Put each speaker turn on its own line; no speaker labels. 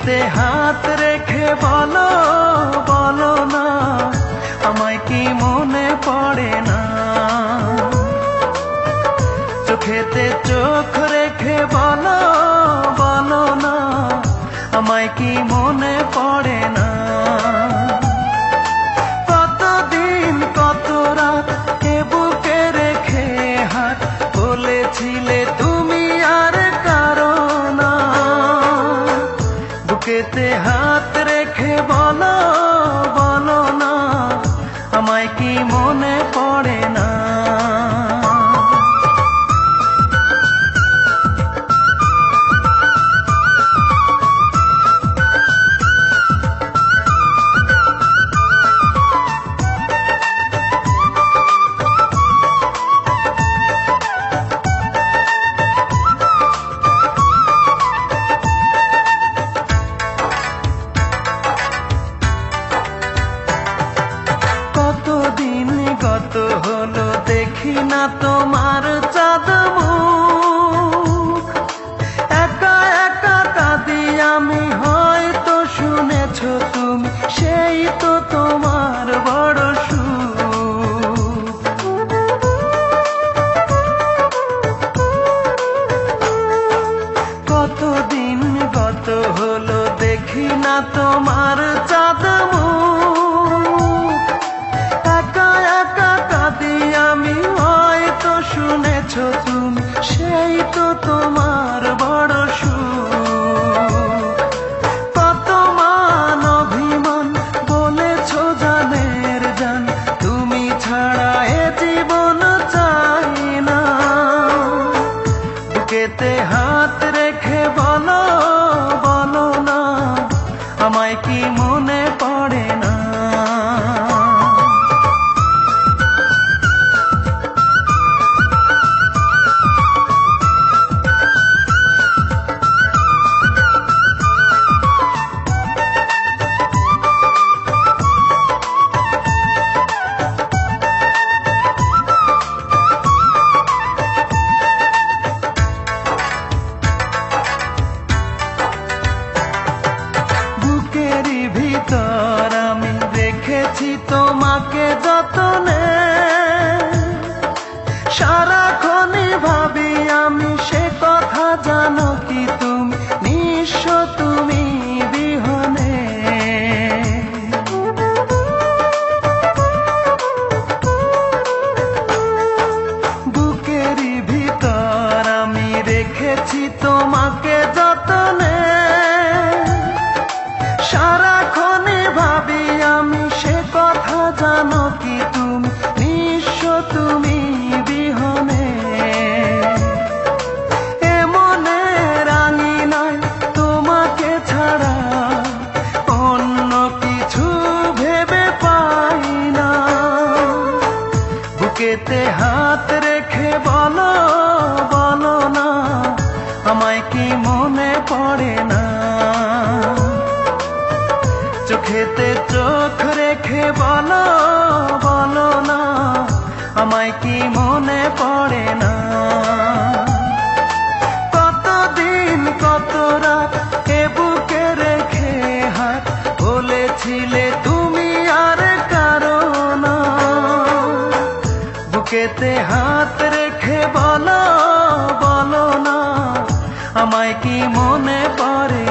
বুকেতে হাত রেখে বলো বলো না, আমায় কি মনে পড়ে না? চোখেতে চোখ রেখে বলো বলো না, আমায় কি মনে পড়ে না? কতদিন কত রাত এ বুকে রেখে হাত বলেছিলে তুমি আর কারো না। বুকেতে হাত রেখে বলো বলো না, আমায় কি মনে পড়ে না? কত হলো দেখি না তোমার চাঁদ মুখ, একা একা কাঁদি আমি, হয়তো শুনেছো তুমি, সেই তো তোমার বড় সুখ। কতদিন কত হলো দেখি না তোমার চাঁদ মুখ, একা একা কাঁদি আমি, হয়তো শুনেছো তুমি, সেই তো তোমার বড় সুখ। কত মান অভিমান বলেছো জানের জান, তুমি ছাড়া এ জীবন চাই না। বুকেতে হাত রেখে বলো বলো না, আমায় কি মনে পড়ে না? ভিতর আমি রেখেছি তোমাকে যতনে, সারাক্ষণই ভাবি আমি সে কথা, জানো কি তুমি নিঃস্ব তুমি বিহনে। বুকেরই ভিতর আমি রেখেছি তোমাকে যতনে, সারাক্ষণে ভাবি আমি সে কথা, জানো কি তুমি নিঃস্ব তুমি বিহনে। এ মনে রাঙি নাই তোমাকে ছাড়া, অন্য কিছু ভেবে পাই না। বুকেতে হাত রেখে বলো বলো না, আমায় কি মনে পড়ে না? চোখেতে চোখ রেখে বলো বলো না, আমায় কি মনে পড়ে না? কতদিন কত রাত এ বুকে রেখে হাত বলেছিলে তুমি আর কারো না। বুকেতে হাত রেখে বলো বলো না, আমায় কি মনে পড়ে?